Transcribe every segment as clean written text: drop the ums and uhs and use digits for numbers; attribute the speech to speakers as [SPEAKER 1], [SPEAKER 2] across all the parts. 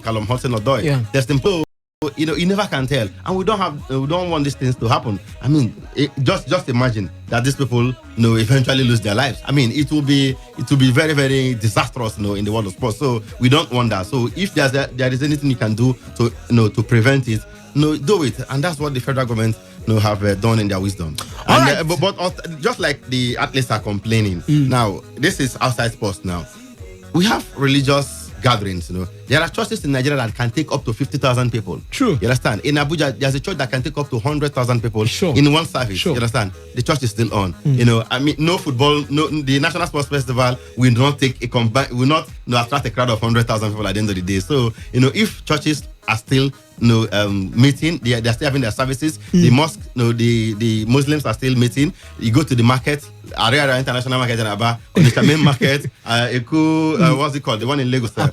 [SPEAKER 1] Callum Hudson-Odoi.
[SPEAKER 2] Yeah.
[SPEAKER 1] Destin Pro, you never can tell, and we don't want these things to happen. I mean, just imagine that these people, eventually lose their lives. I mean, it will be very, very disastrous, in the world of sports. So we don't want that. So if there is anything you can do to prevent it, do it, and that's what the federal government have done in their wisdom. And,
[SPEAKER 2] right.
[SPEAKER 1] but just like the athletes are complaining now, this is outside sports now. We have religious gatherings, There are churches in Nigeria that can take up to 50,000 people.
[SPEAKER 2] True.
[SPEAKER 1] You understand? In Abuja, there's a church that can take up to 100,000 people in one service.
[SPEAKER 2] Sure.
[SPEAKER 1] You understand? The church is still on. I mean, no football, the National Sports Festival will not will not attract a crowd of 100,000 people at the end of the day. So, if churches are still meeting, they're still having their services. The mosque, the Muslims are still meeting. You go to the market, Ariara International Market in Aba, on the main market, what's it called? The one in Lagos. The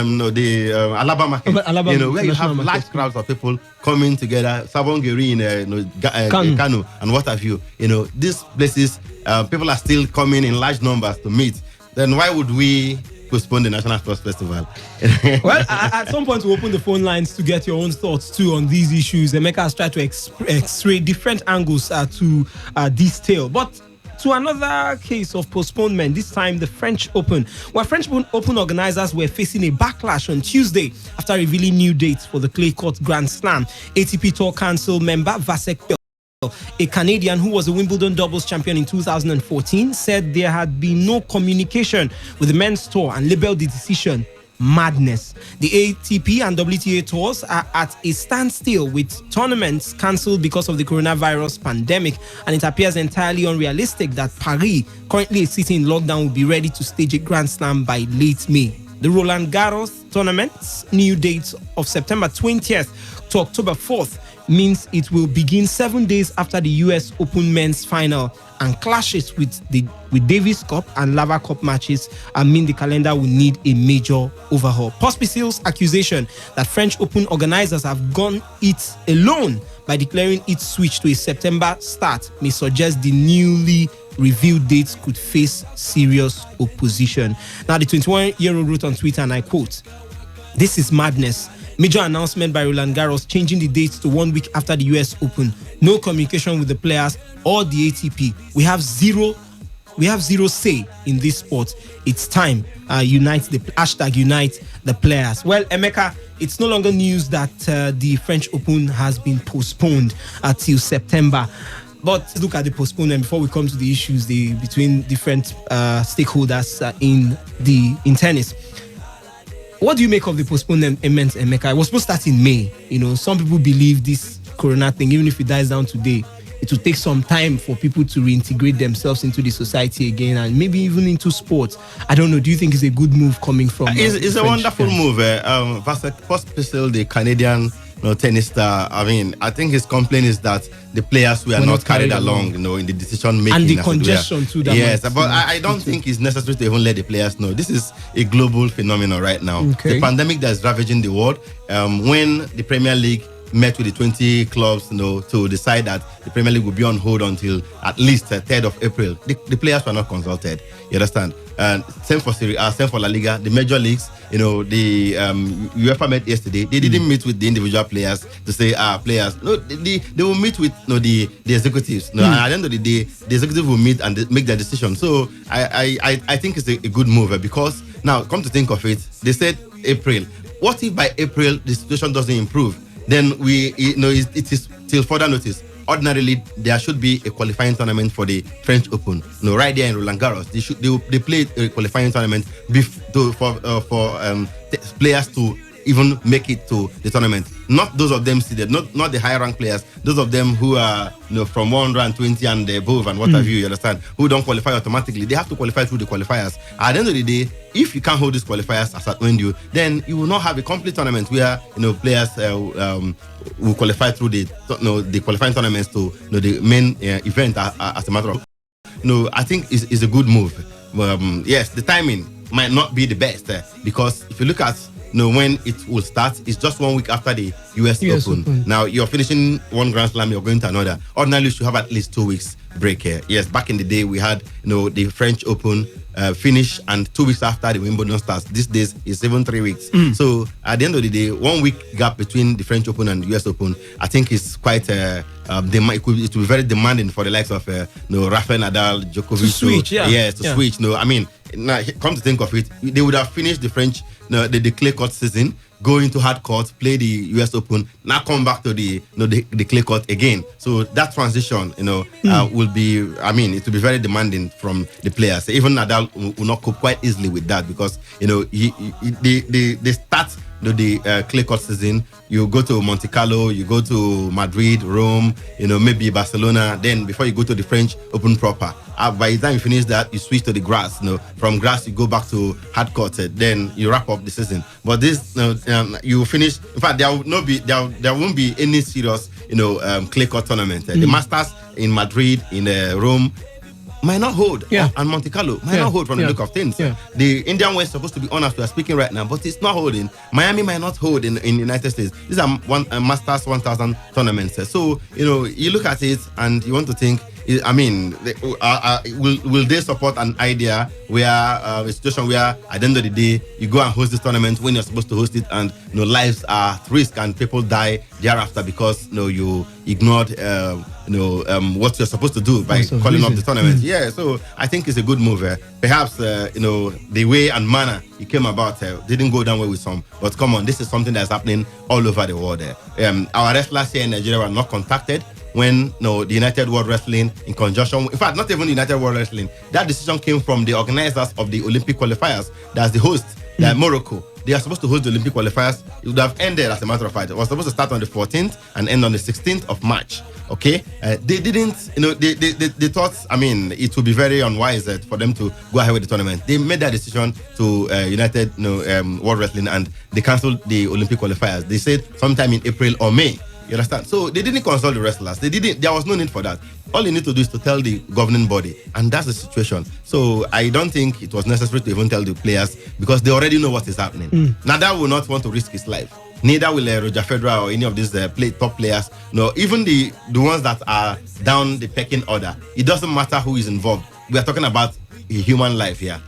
[SPEAKER 1] Alaba market. Where you have large crowds of people coming together, Sabongeri in Kano and what have you. These places, people are still coming in large numbers to meet. Then why would we postpone the National Sports Festival?
[SPEAKER 2] Well, at some point we'll open the phone lines to get your own thoughts too on these issues. Emeka has tried to x-ray different angles to this tale. But to another case of postponement, this time the French Open. Well, French Open organizers were facing a backlash on Tuesday after revealing new dates for the clay court Grand Slam. ATP Tour Council member Vasek, a Canadian who was a Wimbledon doubles champion in 2014, said there had been no communication with the men's tour and labeled the decision madness. The ATP and WTA tours are at a standstill with tournaments cancelled because of the coronavirus pandemic, and it appears entirely unrealistic that Paris, currently sitting in lockdown, will be ready to stage a Grand Slam by late May. The Roland Garros tournament's new dates of September 20th to October 4th means it will begin 7 days after the US Open men's final, and clashes with Davis Cup and Lava Cup matches mean the calendar will need a major overhaul. Pospisil's accusation that French Open organizers have gone it alone by declaring its switch to a September start may suggest the newly revealed dates could face serious opposition. Now, the 21-year-old wrote on Twitter, and I quote, "This is madness. Major announcement by Roland Garros changing the dates to 1 week after the US Open. No communication with the players or the ATP. We have zero say in this sport. It's time. Unite the players." Well, Emeka, it's no longer news that the French Open has been postponed till September. But look at the postponement before we come to the issues between different stakeholders in tennis. What do you make of the postponement, Emeka? It was supposed to start in May. Some people believe this corona thing, even if it dies down today, it will take some time for people to reintegrate themselves into the society again, and maybe even into sports. I don't know. Do you think it's a good move coming from?
[SPEAKER 1] It's a wonderful move. Vasek Pospisil, the Canadian tennis star. I mean, I think his complaint is that the players were not carried along, in the decision making.
[SPEAKER 2] And the congestion too.
[SPEAKER 1] Yes, but I don't think it's necessary to even let the players know. This is a global phenomenon right now.
[SPEAKER 2] Okay.
[SPEAKER 1] The pandemic that is ravaging the world. When the Premier League met with the 20 clubs, to decide that the Premier League will be on hold until at least 3rd of April. The players were not consulted. You understand? And same for Serie A, same for La Liga, the major leagues. The UEFA met yesterday. They didn't meet with the individual players to say, players. No, they will meet with the executives. And at the end of the day, the executive will meet and make their decision. So I think it's a good move because now, come to think of it, they said April. What if by April the situation doesn't improve? Then it is till further notice. Ordinarily, there should be a qualifying tournament for the French Open. Right there in Roland Garros, they play a qualifying tournament for players to even make it to the tournament. Not those of them seeded, not the higher ranked players. Those of them who are from 120 and above and what have you understand, who don't qualify automatically. They have to qualify through the qualifiers. At the end of the day, if you can't hold these qualifiers as at Wendy, then you will not have a complete tournament where players will qualify through the qualifying tournaments to the main event as a matter of. I think is a good move. Yes, the timing might not be the best because if you look at when it will start. It's just 1 week after the US Open. Now you're finishing one Grand Slam, you're going to another. Ordinarily, you should have at least 2 weeks break here. Yes, back in the day, we had the French Open finish, and 2 weeks after the Wimbledon starts. These days it's even 3 weeks. So at the end of the day, 1 week gap between the French Open and the US Open, I think is quite it will be very demanding for the likes of Rafael Nadal, Djokovic
[SPEAKER 2] to switch.
[SPEAKER 1] Switch. I mean, now come to think of it, they would have finished the French the clay court season, go into hard court, play the US Open, now come back to the clay court again. So that transition, will be, it will be very demanding from the players. Even Nadal will not cope quite easily with that, because they start the clay court season. You go to Monte Carlo, you go to Madrid, Rome, maybe Barcelona. Then before you go to the French Open proper, by the time you finish that, you switch to the grass. From grass you go back to hard court. Then you wrap up the season. But this, you finish. In fact, there won't be any serious, clay court tournament. The Masters in Madrid, in Rome, might not hold, and Monte Carlo might not hold from the look of things. The Indian West is supposed to be on as we are speaking right now, but it's not holding. Miami might not hold in the United States. These are Masters 1000 tournaments. So you look at it and you want to think, will they support an idea where a situation where at the end of the day you go and host this tournament when you're supposed to host it, and lives are at risk and people die thereafter because you ignored what you're supposed to do by calling up the tournament. So I think it's a good move. Perhaps the way and manner it came about didn't go down well with some, but come on, this is something that's happening all over the world. Our wrestlers here in Nigeria were not contacted when the United World Wrestling, in conjunction, in fact, not even United World Wrestling, that decision came from the organizers of the Olympic qualifiers. That's the host, Morocco. They are supposed to host the Olympic qualifiers. It would have ended, as a matter of fact. It was supposed to start on the 14th and end on the 16th of March. Okay, they didn't. They thought. It would be very unwise for them to go ahead with the tournament. They made that decision to United World Wrestling, and they cancelled the Olympic qualifiers. They said sometime in April or May. You understand? So they didn't consult the wrestlers. There was no need for that. All you need to do is to tell the governing body, and that's the situation. So I don't think it was necessary to even tell the players, because they already know what is happening. Nadal will not want to risk his life. Neither will Roger Federer or any of these top players. No, even the ones that are down the pecking order. It doesn't matter who is involved. We are talking about a human life here.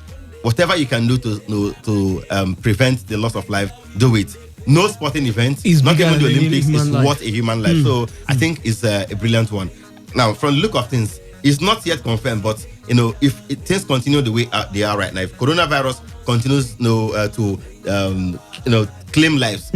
[SPEAKER 1] Whatever you can do to prevent the loss of life, do it. No sporting event, not even the Olympics, is worth a human life. So I think it's a brilliant one. Now, from the look of things, it's not yet confirmed, but if things continue the way they are right now, if coronavirus continues to claim lives,